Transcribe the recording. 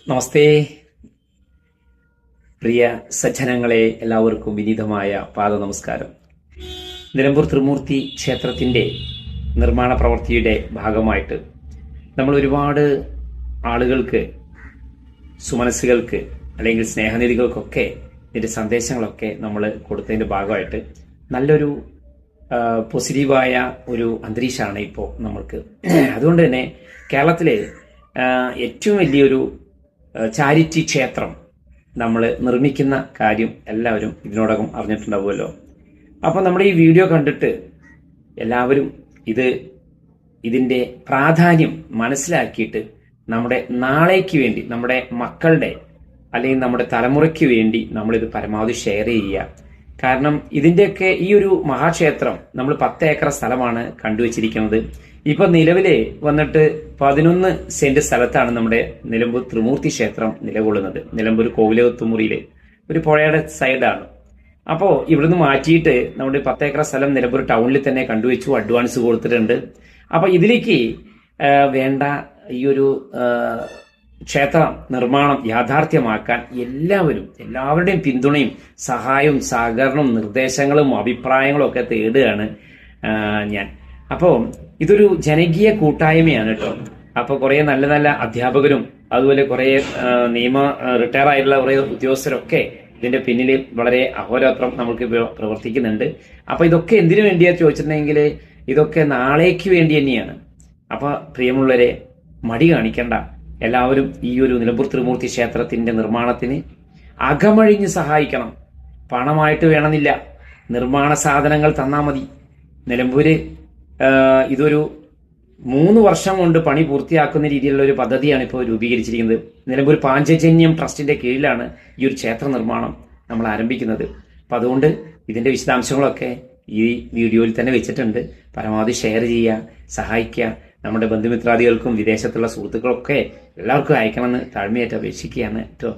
നമസ്തേ പ്രിയ സജ്ജനങ്ങളെ, എല്ലാവർക്കും വിനീതമായ പാദ നമസ്കാരം. നിലമ്പൂർ ത്രിമൂർത്തി ക്ഷേത്രത്തിൻ്റെ നിർമ്മാണ പ്രവൃത്തിയുടെ ഭാഗമായിട്ട് നമ്മൾ ഒരുപാട് ആളുകൾക്ക്, സുമനസ്സുകൾക്ക് അല്ലെങ്കിൽ സ്നേഹനിധികൾക്കൊക്കെ ഇതിൻ്റെ സന്ദേശങ്ങളൊക്കെ നമ്മൾ കൊടുത്തതിൻ്റെ ഭാഗമായിട്ട് നല്ലൊരു പോസിറ്റീവായ ഒരു അന്തരീക്ഷമാണ് ഇപ്പോൾ നമ്മൾക്ക്. അതുകൊണ്ട് തന്നെ കേരളത്തിലെ ഏറ്റവും വലിയൊരു ചാരിറ്റി ക്ഷേത്രം നമ്മൾ നിർമ്മിക്കുന്ന കാര്യം എല്ലാവരും ഇതിനോടകം അറിഞ്ഞിട്ടുണ്ടാവുമല്ലോ. അപ്പോൾ നമ്മുടെ ഈ വീഡിയോ കണ്ടിട്ട് എല്ലാവരും ഇതിൻ്റെ പ്രാധാന്യം മനസ്സിലാക്കിയിട്ട് നമ്മുടെ നാളേക്ക് വേണ്ടി, നമ്മുടെ മക്കളുടെ അല്ലെങ്കിൽ നമ്മുടെ തലമുറയ്ക്ക് വേണ്ടി നമ്മളിത് പരമാവധി ഷെയർ ചെയ്യുക. കാരണം ഇതിൻ്റെയൊക്കെ ഈ ഒരു മഹാക്ഷേത്രം നമ്മൾ 10 ഏക്കർ സ്ഥലമാണ് കണ്ടുവച്ചിരിക്കുന്നത്. ഇപ്പൊ നിലവിലെ വന്നിട്ട് 11 സെന്റ് സ്ഥലത്താണ് നമ്മുടെ നിലമ്പൂർ ത്രിമൂർത്തി ക്ഷേത്രം നിലകൊള്ളുന്നത്. നിലമ്പൂർ കോവിലകത്തുമുറിയിലെ ഒരു പുഴയുടെ സൈഡാണ്. അപ്പോൾ ഇവിടുന്ന് മാറ്റിയിട്ട് നമ്മുടെ 10 ഏക്കർ സ്ഥലം നിലമ്പൂർ ടൗണിൽ തന്നെ കണ്ടുവച്ചു, അഡ്വാൻസ് കൊടുത്തിട്ടുണ്ട്. അപ്പൊ ഇതിലേക്ക് വേണ്ട ഈ ഒരു ക്ഷേത്ര നിർമ്മാണം യാഥാർത്ഥ്യമാക്കാൻ എല്ലാവരുടെയും പിന്തുണയും സഹായവും സഹകരണവും നിർദ്ദേശങ്ങളും അഭിപ്രായങ്ങളും ഒക്കെ തേടുകയാണ് ഞാൻ. അപ്പോൾ ഇതൊരു ജനകീയ കൂട്ടായ്മയാണ് കേട്ടോ. അപ്പോൾ കുറേ നല്ല നല്ല അധ്യാപകരും അതുപോലെ കുറേ റിട്ടയർ ആയിട്ടുള്ള കുറേ ഉദ്യോഗസ്ഥരൊക്കെ ഇതിന്റെ പിന്നിൽ വളരെ അഹോരാത്രം നമുക്ക് പ്രവർത്തിക്കുന്നുണ്ട്. അപ്പൊ ഇതൊക്കെ എന്തിനു വേണ്ടിയാ ചോദിച്ചിട്ടുണ്ടെങ്കിൽ ഇതൊക്കെ നാളേക്ക് വേണ്ടി തന്നെയാണ്. അപ്പൊ പ്രിയമുള്ളവരെ, മടി കാണിക്കണ്ട. എല്ലാവരും ഈ ഒരു നിലമ്പൂർ ത്രിമൂർത്തി ക്ഷേത്രത്തിന്റെ നിർമ്മാണത്തിന് അകമഴിഞ്ഞ് സഹായിക്കണം. പണമായിട്ട് വേണമെന്നില്ല, നിർമ്മാണ സാധനങ്ങൾ തന്നാൽ മതി. നിലമ്പൂര് ഇതൊരു 3 വർഷം കൊണ്ട് പണി പൂർത്തിയാക്കുന്ന രീതിയിലുള്ള ഒരു പദ്ധതിയാണ് ഇപ്പോൾ രൂപീകരിച്ചിരിക്കുന്നത്. നിലമ്പൂർ പാഞ്ചജന്യം ട്രസ്റ്റിന്റെ കീഴിലാണ് ഈ ഒരു ക്ഷേത്ര നിർമ്മാണം നമ്മൾ ആരംഭിക്കുന്നത്. അപ്പം അതുകൊണ്ട് ഇതിന്റെ വിശദാംശങ്ങളൊക്കെ ഈ വീഡിയോയിൽ തന്നെ വെച്ചിട്ടുണ്ട്. പരമാവധി ഷെയർ ചെയ്യുക, സഹായിക്കുക. നമ്മുടെ ബന്ധുമിത്രാദികൾക്കും വിദേശത്തുള്ള സുഹൃത്തുക്കളൊക്കെ എല്ലാവർക്കും അയക്കണമെന്ന് താഴ്മയായിട്ട് അപേക്ഷിക്കുകയാണ് കേട്ടോ.